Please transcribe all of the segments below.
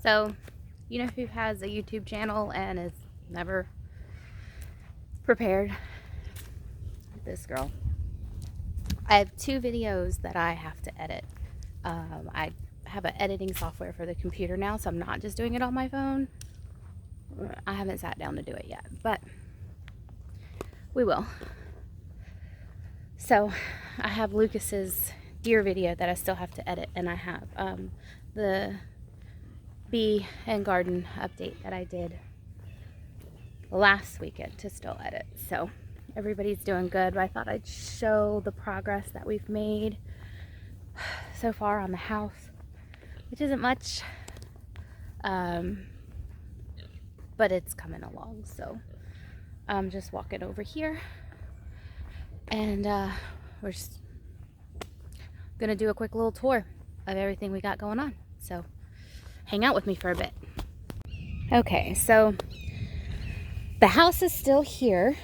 So, you know who has a YouTube channel and is never prepared? This girl. I have 2 videos that I have to edit. I have an editing software for the computer now, so I'm not just doing it on my phone. I haven't sat down to do it yet, but we will. So I have Lucas's deer video that I still have to edit, and I have the bee and garden update that I did last weekend to still edit. So everybody's doing good, but I thought I'd show the progress that we've made so far on the house, which isn't much, but it's coming along. So I'm just walking over here, and we're just gonna do a quick little tour of everything we got going on. So hang out with me for a bit. Okay, so the house is still here,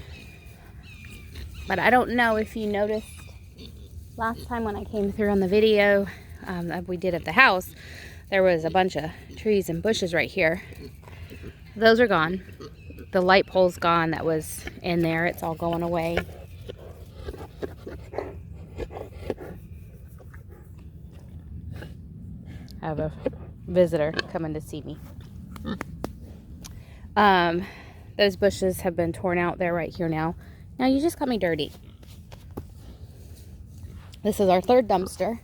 but I don't know if you noticed last time when I came through on the video that we did at the house, there was a bunch of trees and bushes right here. Those are gone. The light pole's gone that was in there. It's all going away. I have a visitor coming to see me. Those bushes have been torn out. They're right here now. Now you just got me dirty. This is our 3rd dumpster.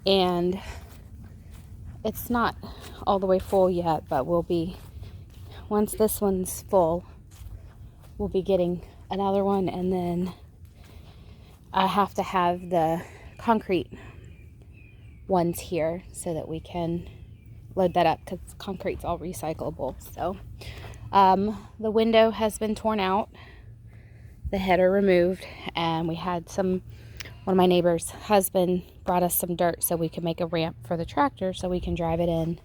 And it's not all the way full yet, but we'll be, once this one's full, we'll be getting another one, and then I have to have the concrete ones here so that we can load that up, because concrete's all recyclable. So the window has been torn out, the header removed, and we had one of my neighbor's husband brought us some dirt so we can make a ramp for the tractor so we can drive it in.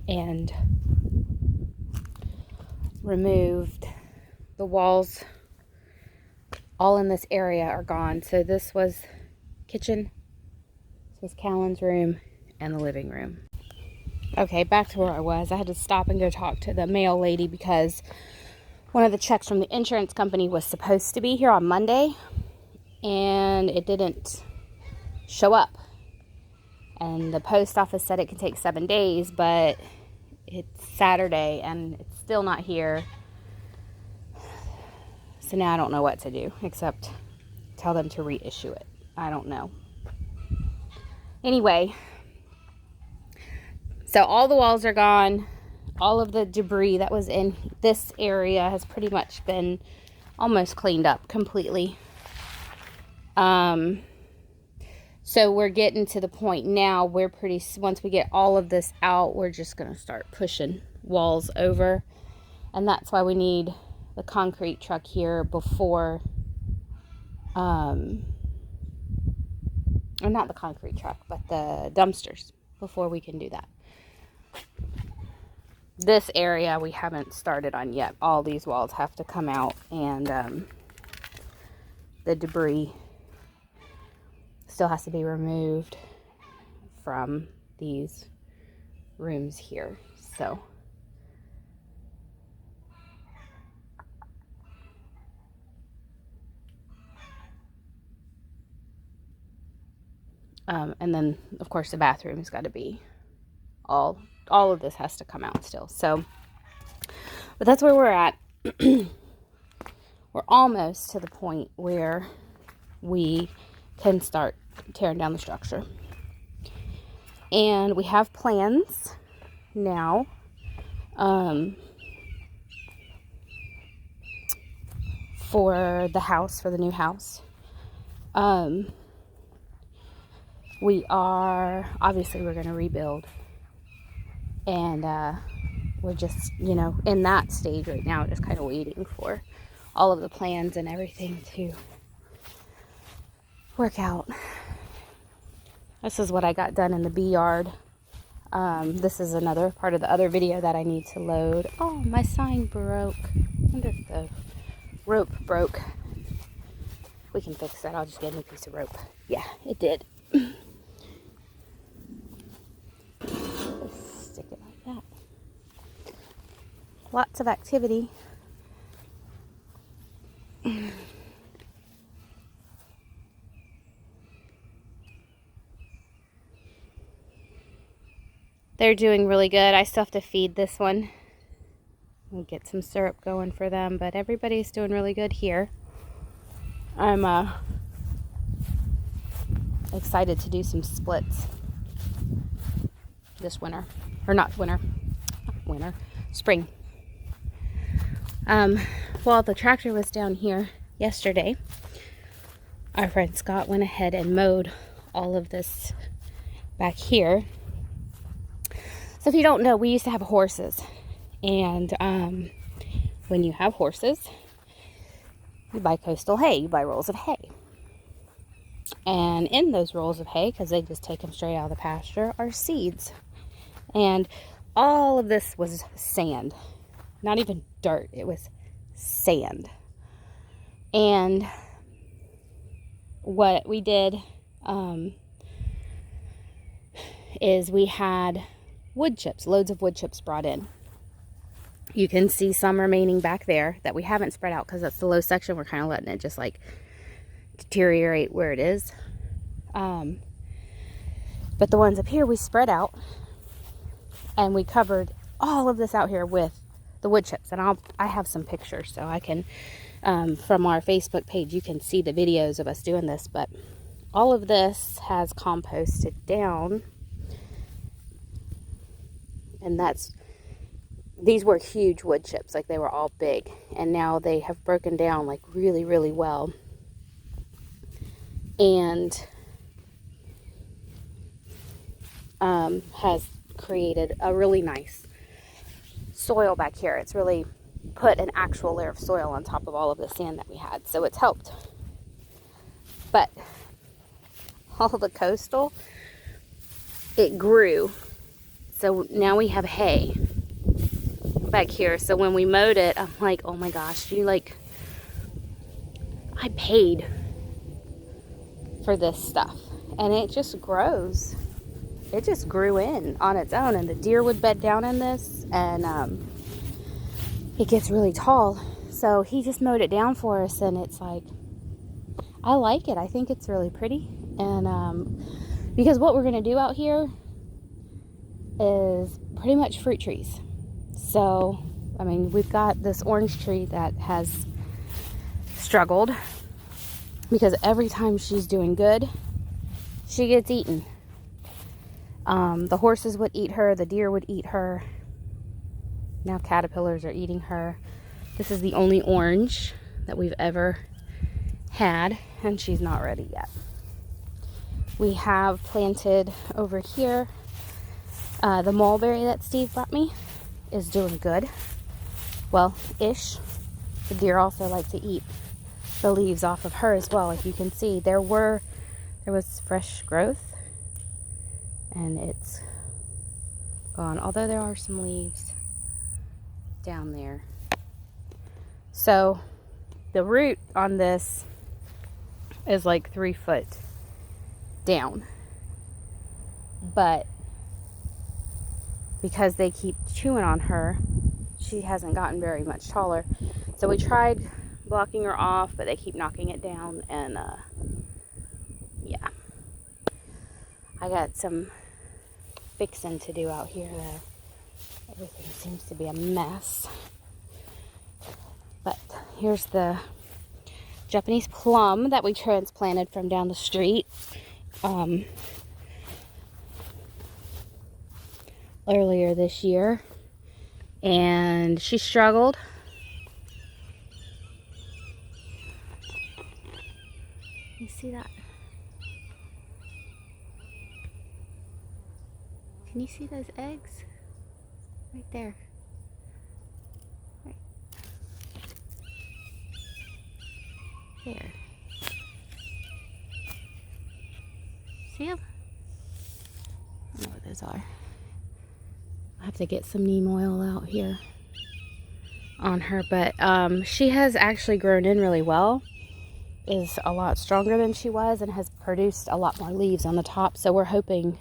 And removed the walls. All in this area are gone. So this was kitchen, this was Callan's room, and the living room. Okay, back to where I was. I had to stop and go talk to the mail lady because one of the checks from the insurance company was supposed to be here on Monday, and it didn't show up. And the post office said it could take 7 days, but it's Saturday and it's still not here. So now I don't know what to do except tell them to reissue it. I don't know. Anyway, so all the walls are gone. All of the debris that was in this area has pretty much been almost cleaned up completely. So we're getting to the point now where once we get all of this out, we're just going to start pushing walls over. And that's why we need the concrete truck here before, or not the concrete truck, but the dumpsters before we can do that. This area we haven't started on yet. All these walls have to come out, and the debris still has to be removed from these rooms here. So and then of course the bathroom's got to be all of this has to come out still. So, but that's where we're at. We're almost to the point where we can start tearing down the structure. And we have plans now for the house, for the new house. We're going to rebuild, and we're just, in that stage right now, just kind of waiting for all of the plans and everything to work out. This is what I got done in the bee yard. This is another part of the other video that I need to load. Oh, my sign broke. I wonder if the rope broke. We can fix that. I'll just get a new piece of rope. Yeah, it did. lots of activity. They're doing really good. I still have to feed this one. We'll get some syrup going for them, but everybody's doing really good here. I'm excited to do some splits this winter. Or not winter. Spring. While the tractor was down here yesterday, our friend Scott went ahead and mowed all of this back here. So if you don't know, we used to have horses. And when you have horses, you buy coastal hay. You buy rolls of hay. And in those rolls of hay, because they just take them straight out of the pasture, are seeds. And all of this was sand. Not even dirt. It was sand. And what we did is we had wood chips, loads of wood chips brought in. You can see some remaining back there that we haven't spread out because that's the low section. We're kind of letting it just like deteriorate where it is. But the ones up here we spread out, and we covered all of this out here with the wood chips. And I have some pictures, so I can, from our Facebook page, you can see the videos of us doing this. But all of this has composted down, and these were huge wood chips, like they were all big, and now they have broken down like really, really well, and has created a really nice soil back here. It's really put an actual layer of soil on top of all of the sand that we had, so it's helped. But all the coastal, it grew, so now we have hay back here. So when we mowed it, I'm like, oh my gosh, I paid for this stuff, and it just grows. It just grew in on its own, and the deer would bed down in this, and it gets really tall. So he just mowed it down for us, and it's like, I like it. I think it's really pretty. And because what we're going to do out here is pretty much fruit trees. So, I mean, we've got this orange tree that has struggled because every time she's doing good, she gets eaten. The horses would eat her, the deer would eat her. Now caterpillars are eating her. This is the only orange that we've ever had, and she's not ready yet. We have planted over here the mulberry that Steve brought me is doing good. Well, ish. The deer also like to eat the leaves off of her as well. Like you can see, there was fresh growth, and it's gone. Although there are some leaves down there. So the root on this is like 3 foot down, but because they keep chewing on her, she hasn't gotten very much taller. So we tried blocking her off, but they keep knocking it down, and yeah, I got some fixing to do out here though. Everything seems to be a mess. But here's the Japanese plum that we transplanted from down the street earlier this year, and she struggled. You see that? Can you see those eggs? Right there. Right there. See them? I don't know what those are. I have to get some neem oil out here on her, but she has actually grown in really well. Is a lot stronger than she was, and has produced a lot more leaves on the top. So we're hoping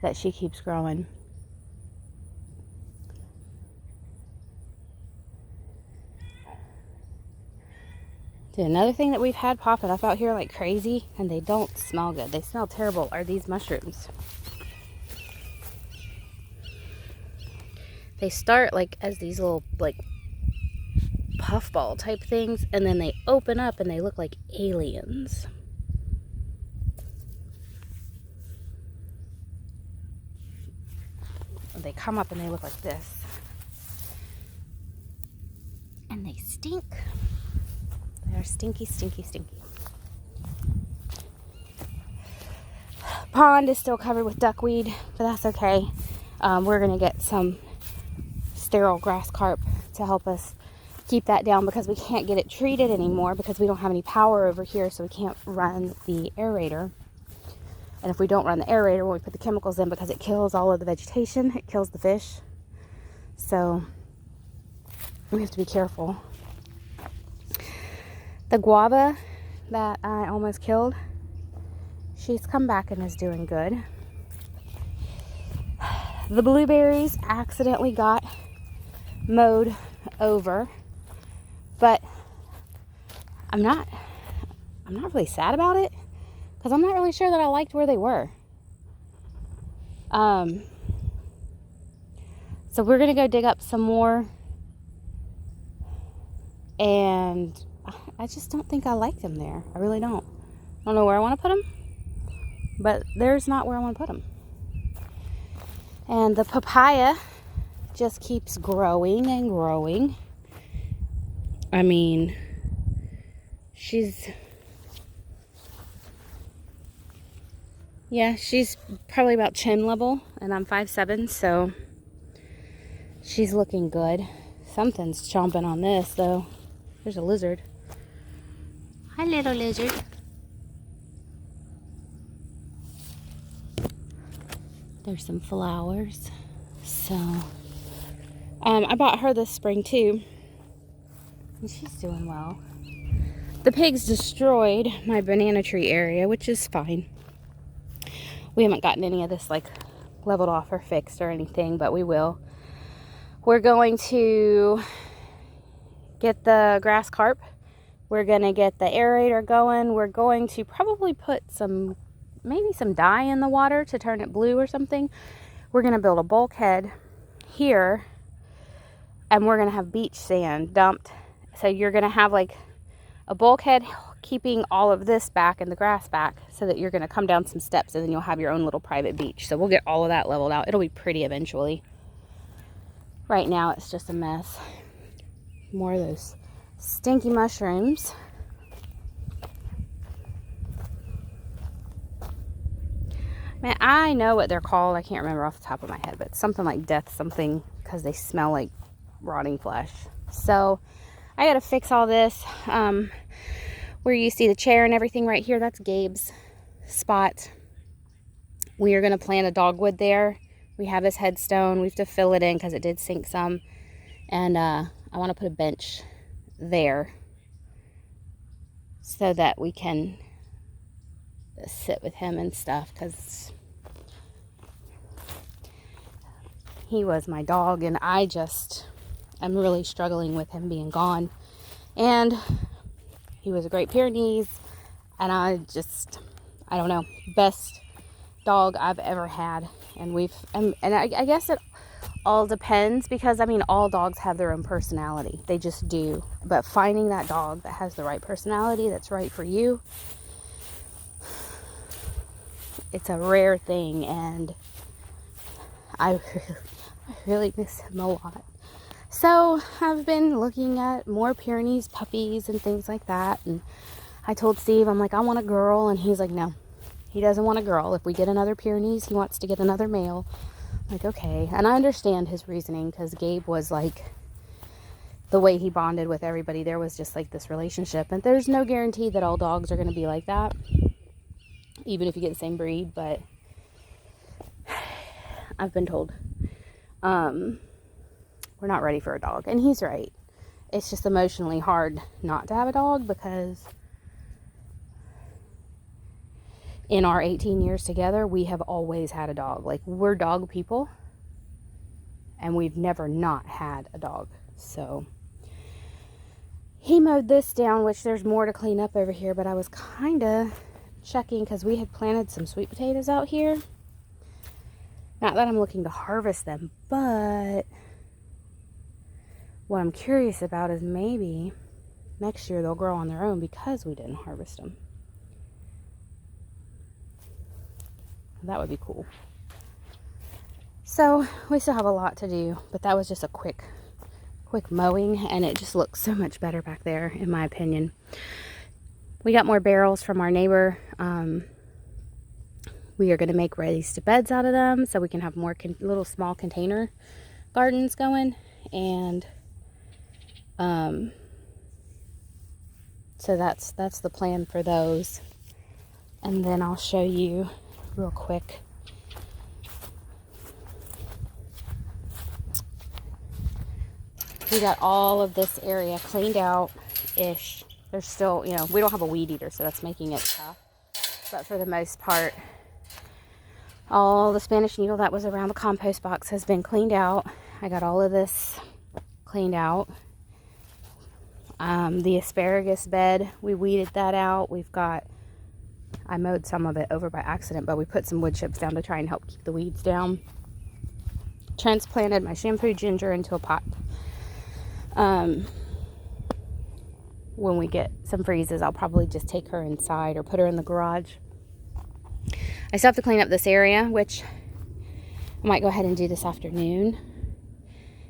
that she keeps growing. Dude, another thing that we've had popping up out here like crazy, and they don't smell good. They smell terrible, are these mushrooms. They start like as these little like puffball type things, and then they open up and they look like aliens. They come up and they look like this. And they stink. They're stinky, stinky, stinky. Pond is still covered with duckweed, but that's okay. We're going to get some sterile grass carp to help us keep that down, because we can't get it treated anymore because we don't have any power over here, so we can't run the aerator. And if we don't run the aerator when we put the chemicals in, because it kills all of the vegetation, it kills the fish. So we have to be careful. The guava that I almost killed, she's come back and is doing good. The blueberries accidentally got mowed over, but I'm not really sad about it, because I'm not really sure that I liked where they were. So we're gonna go dig up some more, and I just don't think I like them there. I really don't. I don't know where I want to put them, but there's not where I want to put them. And the papaya just keeps growing and growing. I mean, she's probably about chin level, and I'm 5'7", so she's looking good. Something's chomping on this, though. There's a lizard. Hi, little lizard. There's some flowers. So, I bought her this spring, too. And she's doing well. The pigs destroyed my banana tree area, which is fine. We haven't gotten any of this, like, leveled off or fixed or anything, but we will. We're going to get the grass carp. We're going to get the aerator going. We're going to probably put maybe some dye in the water to turn it blue or something. We're going to build a bulkhead here, and we're going to have beach sand dumped. So you're going to have like a bulkhead keeping all of this back and the grass back, so that you're going to come down some steps and then you'll have your own little private beach. So we'll get all of that leveled out. It'll be pretty eventually. Right now it's just a mess. More of those stinky mushrooms. Man, I know what they're called. I can't remember off the top of my head, but it's something like death something, because they smell like rotting flesh. So I gotta fix all this. Where you see the chair and everything right here, that's Gabe's spot. We are gonna plant a dogwood there. We have his headstone. We have to fill it in because it did sink some. And I want to put a bench there so that we can sit with him and stuff, because he was my dog, and I'm really struggling with him being gone. And he was a Great Pyrenees, and I don't know, best dog I've ever had. And I guess it all depends, because I mean, all dogs have their own personality. They just do. But finding that dog that has the right personality, that's right for you, it's a rare thing, and I really miss him a lot. So I've been looking at more Pyrenees puppies and things like that, and I told Steve, I'm like, I want a girl, and he's like, no, he doesn't want a girl. If we get another Pyrenees, he wants to get another male. I'm like, okay. And I understand his reasoning, because Gabe was like, the way he bonded with everybody, there was just like this relationship, and there's no guarantee that all dogs are going to be like that, even if you get the same breed. But I've been told we're not ready for a dog, and he's right. It's just emotionally hard not to have a dog, because in our 18 years together, we have always had a dog. Like, we're dog people, and we've never not had a dog. So he mowed this down, which there's more to clean up over here, but I was kind of checking because we had planted some sweet potatoes out here. Not that I'm looking to harvest them, but what I'm curious about is maybe next year they'll grow on their own because we didn't harvest them. That would be cool. So we still have a lot to do, but that was just a quick mowing, and it just looks so much better back there, in my opinion. We got more barrels from our neighbor. We are going to make raised beds out of them so we can have more little small container gardens going, and so that's the plan for those. And then I'll show you real quick. We got all of this area cleaned out-ish. There's still, you know, we don't have a weed eater, so that's making it tough. But for the most part, all the Spanish needle that was around the compost box has been cleaned out. I got all of this cleaned out. The asparagus bed, we weeded that out. I mowed some of it over by accident, but we put some wood chips down to try and help keep the weeds down. Transplanted my shampoo ginger into a pot. When we get some freezes, I'll probably just take her inside or put her in the garage. I still have to clean up this area, which I might go ahead and do this afternoon,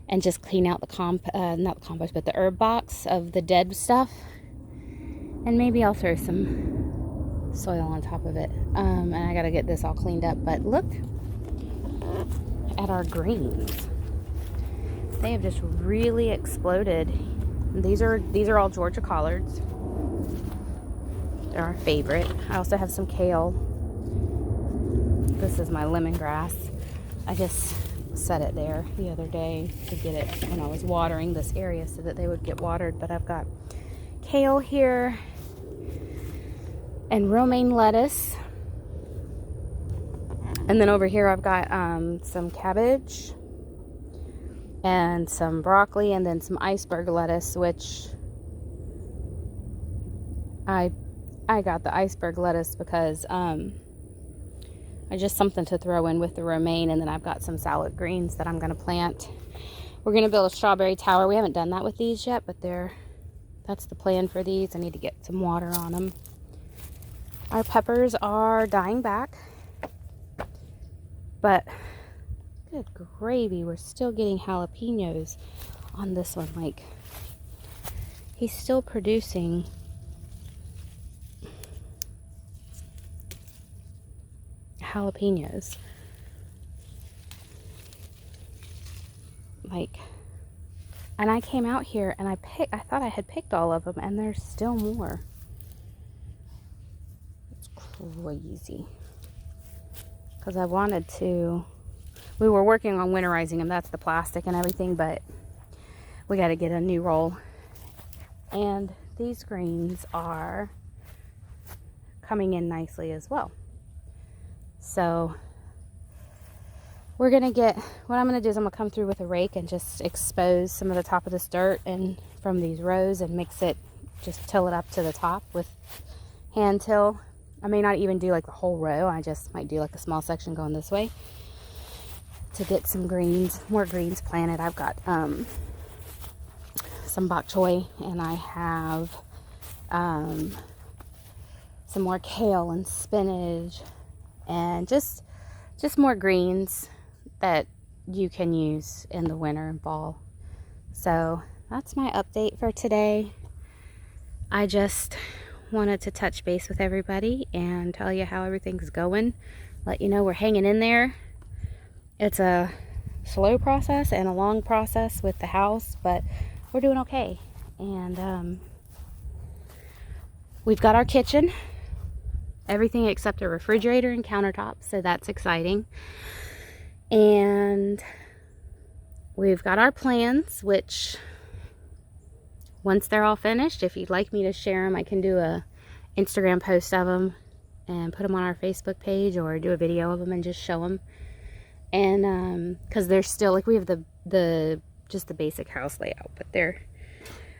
and just clean out the not the compost, but the herb box of the dead stuff, and maybe I'll throw some soil on top of it. And I gotta get this all cleaned up. But look at our greens. They have just really exploded. These are all Georgia collards. They're our favorite. I also have some kale. This is my lemongrass. I just set it there the other day to get it when I was watering this area so that they would get watered. But I've got kale here and romaine lettuce. And then over here I've got some cabbage and some broccoli, and then some iceberg lettuce, which I got the iceberg lettuce because I just something to throw in with the romaine. And then I've got some salad greens that I'm going to plant. We're going to build a strawberry tower. We haven't done that with these yet, but that's the plan for these. I need to get some water on them. Our peppers are dying back, but good gravy, we're still getting jalapenos on this one. Like, he's still producing jalapenos. Like, and I came out here and I thought I had picked all of them, and there's still more. It's crazy. Because I wanted to, we were working on winterizing them. That's the plastic and everything, but we got to get a new roll. And these greens are coming in nicely as well. So we're going to get, what I'm going to do is I'm going to come through with a rake and just expose some of the top of this dirt and from these rows and mix it, just till it up to the top with hand till. I may not even do like the whole row. I just might do like a small section going this way to get some greens, more greens planted. I've got some bok choy, and I have some more kale and spinach, and just more greens that you can use in the winter and fall. So that's my update for today. I just wanted to touch base with everybody and tell you how everything's going. Let you know we're hanging in there. It's a slow process and a long process with the house, but we're doing okay. And we've got our kitchen, everything except a refrigerator and countertops, so that's exciting. And we've got our plans, which once they're all finished, if you'd like me to share them, I can do a Instagram post of them and put them on our Facebook page, or do a video of them and just show them. And because they're still, like, we have the just the basic house layout, but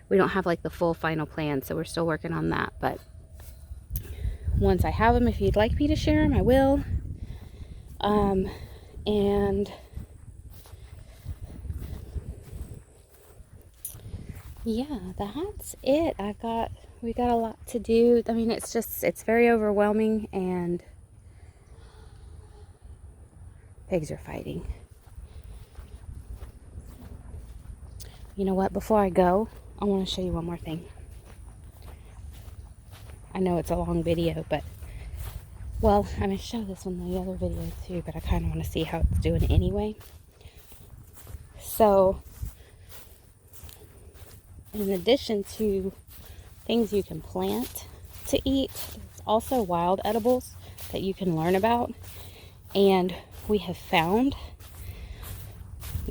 we don't have like the full final plan, so we're still working on that. But once I have them, if you'd like me to share them, I will. And yeah, that's it. We got a lot to do. I mean, it's very overwhelming, and pigs are fighting. You know what? Before I go, I want to show you one more thing. I know it's a long video, but, well, I'm going to show this one in the other video too, but I kind of want to see how it's doing anyway. So, in addition to things you can plant to eat, there's also wild edibles that you can learn about. And we have found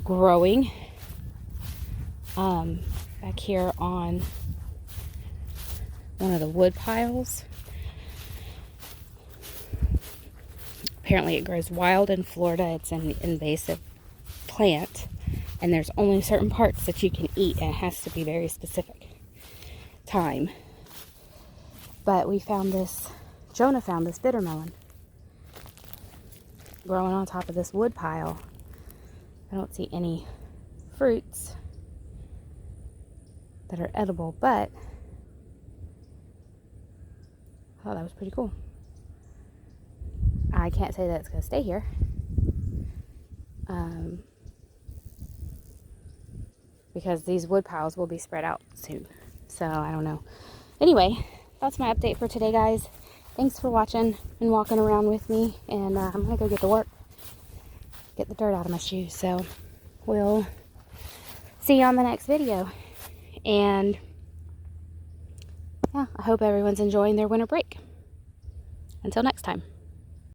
growing back here on one of the wood piles. Apparently it grows wild in Florida. It's an invasive plant, and there's only certain parts that you can eat, and it has to be very specific time. But we found this, Jonah found this bitter melon growing on top of this wood pile. I don't see any fruits that are edible, but I thought that was pretty cool. I can't say that it's going to stay here. Because these wood piles will be spread out soon. So, I don't know. Anyway, that's my update for today, guys. Thanks for watching and walking around with me. And I'm going to go get to work. Get the dirt out of my shoes. So, we'll see you on the next video. And, yeah, I hope everyone's enjoying their winter break. Until next time.